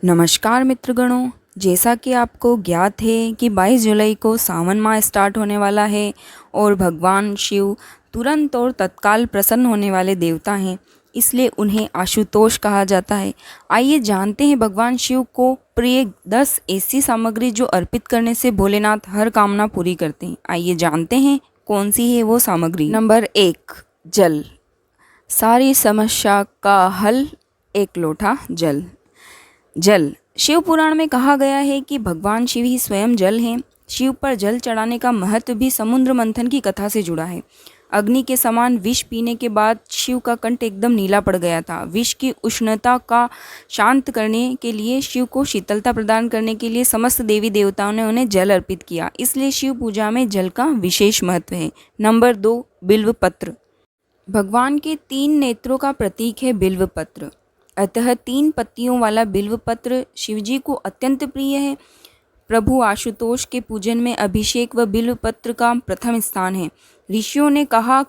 नमस्कार मित्रगणों, जैसा कि आपको ज्ञात है कि 22 जुलाई को सावन माह स्टार्ट होने वाला है और भगवान शिव तुरंत और तत्काल प्रसन्न होने वाले देवता हैं, इसलिए उन्हें आशुतोष कहा जाता है। आइए जानते हैं भगवान शिव को प्रिय 10 ऐसी सामग्री जो अर्पित करने से भोलेनाथ हर कामना पूरी करते हैं। आइए जानते हैं कौन सी है वो सामग्री। नंबर 1, जल। सारी समस्या का हल, 1 लोटा जल। जल, शिव पुराण में कहा गया है कि भगवान शिव ही स्वयं जल हैं। शिव पर जल चढ़ाने का महत्व भी समुद्र मंथन की कथा से जुड़ा है। अग्नि के समान विष पीने के बाद शिव का कंठ एकदम नीला पड़ गया था। विष की उष्णता का शांत करने के लिए, शिव को शीतलता प्रदान करने के लिए समस्त देवी देवताओं ने उन्हें जल अर्पित किया। इसलिए शिव पूजा में जल का विशेष महत्व है। नंबर 2, बिल्व पत्र। भगवान के 3 नेत्रों का प्रतीक है बिल्व पत्र, अतः 3 पत्तियों वाला बिल्व पत्र शिवजी को अत्यंत प्रिय है। प्रभु आशुतोष के पूजन में अभिषेक व बिल्व पत्र का प्रथम स्थान है। ऋषियों ने कहा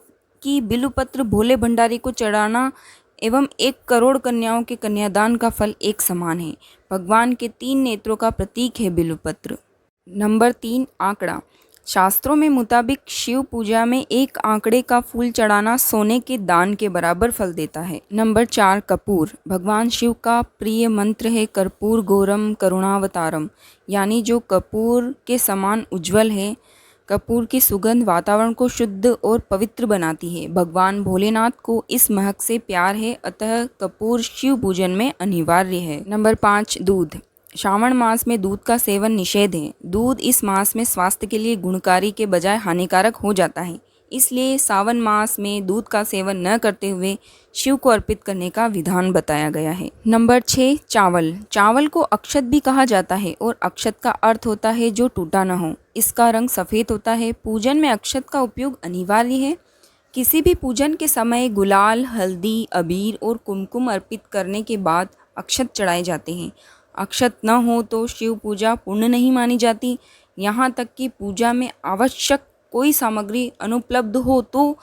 कि बिल्व पत्र भोले भंडारी को चढ़ाना एवं 1 करोड़ कन्याओं के कन्यादान का फल एक समान है। भगवान के 3 नेत्रों का प्रतीक है बिल्व पत्र। नंबर 3, आंकड़ा। शास्त्रों में मुताबिक शिव पूजा में 1 आंकड़े का फूल चढ़ाना सोने के दान के बराबर फल देता है। नंबर 4, कपूर। भगवान शिव का प्रिय मंत्र है कर्पूर गौरम करुणावतारम, यानी जो कपूर के समान उज्जवल है। कपूर की सुगंध वातावरण को शुद्ध और पवित्र बनाती है। भगवान भोलेनाथ को इस महक से प्यार है, अतः कपूर शिव पूजन में अनिवार्य है। नंबर 5, दूध। श्रावण मास में दूध का सेवन निषेध है। दूध इस मास में स्वास्थ्य के लिए गुणकारी के बजाय हानिकारक हो जाता है, इसलिए सावन मास में दूध का सेवन न करते हुए शिव को अर्पित करने का विधान बताया गया है। नंबर 6, चावल। चावल को अक्षत भी कहा जाता है और अक्षत का अर्थ होता है जो टूटा न हो। इसका रंग सफ़ेद होता है। पूजन में अक्षत का उपयोग अनिवार्य है। किसी भी पूजन के समय गुलाल, हल्दी, अबीर और कुमकुम अर्पित करने के बाद अक्षत चढ़ाए जाते हैं। अक्षत न हो तो शिव पूजा पूर्ण नहीं मानी जाती। यहाँ तक कि पूजा में आवश्यक कोई सामग्री अनुपलब्ध हो तो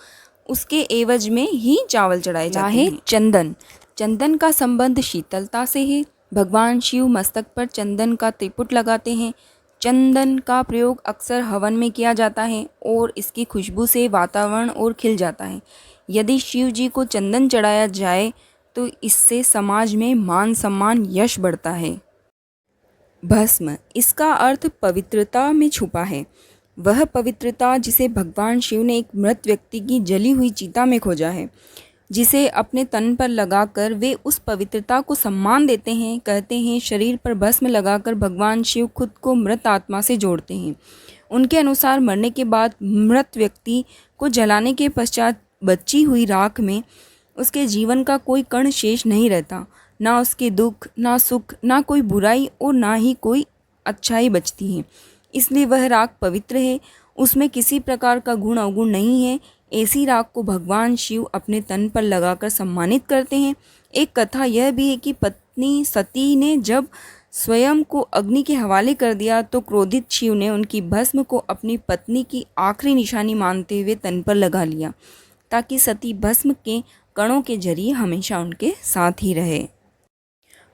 उसके एवज में ही चावल चढ़ाए जाते हैं। चंदन। चंदन का संबंध शीतलता से है। भगवान शिव मस्तक पर चंदन का त्रिपुट लगाते हैं। चंदन का प्रयोग अक्सर हवन में किया जाता है और इसकी खुशबू से वातावरण और खिल जाता है। यदि शिव जी को चंदन चढ़ाया जाए तो इससे समाज में मान सम्मान यश बढ़ता है। भस्म। इसका अर्थ पवित्रता में छुपा है। वह पवित्रता जिसे भगवान शिव ने एक मृत व्यक्ति की जली हुई चिता में खोजा है, जिसे अपने तन पर लगाकर वे उस पवित्रता को सम्मान देते हैं। कहते हैं शरीर पर भस्म लगाकर भगवान शिव खुद को मृत आत्मा से जोड़ते हैं। उनके अनुसार मरने के बाद मृत व्यक्ति को जलाने के पश्चात बची हुई राख में उसके जीवन का कोई कण शेष नहीं रहता। ना उसके दुख, ना सुख, ना कोई बुराई और ना ही कोई अच्छाई बचती है। इसलिए वह राख पवित्र है। उसमें किसी प्रकार का गुण अवगुण नहीं है। ऐसी राख को भगवान शिव अपने तन पर लगाकर सम्मानित करते हैं। एक कथा यह भी है कि पत्नी सती ने जब स्वयं को अग्नि के हवाले कर दिया तो क्रोधित शिव ने उनकी भस्म को अपनी पत्नी की आखिरी निशानी मानते हुए तन पर लगा लिया, ताकि सती भस्म के कणों के जरिए हमेशा उनके साथ ही रहे।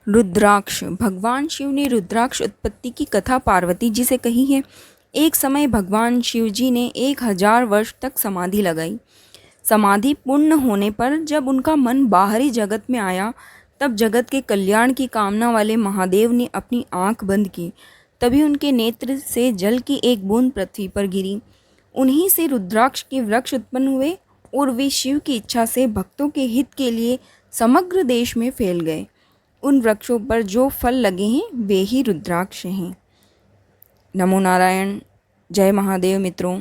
रुद्राक्ष। भगवान शिव ने रुद्राक्ष उत्पत्ति की कथा पार्वती जी से कही है। एक समय भगवान शिव जी ने 1000 वर्ष तक समाधि लगाई। समाधि पूर्ण होने पर जब उनका मन बाहरी जगत में आया, तब जगत के कल्याण की कामना वाले महादेव ने अपनी आंख बंद की। तभी उनके नेत्र से जल की एक बूंद पृथ्वी पर गिरी। उन्हीं से रुद्राक्ष के वृक्ष उत्पन्न हुए और वे शिव की इच्छा से भक्तों के हित के लिए समग्र देश में फैल गए। उन वृक्षों पर जो फल लगे हैं वे ही रुद्राक्ष हैं। नमो नारायण। जय महादेव मित्रों।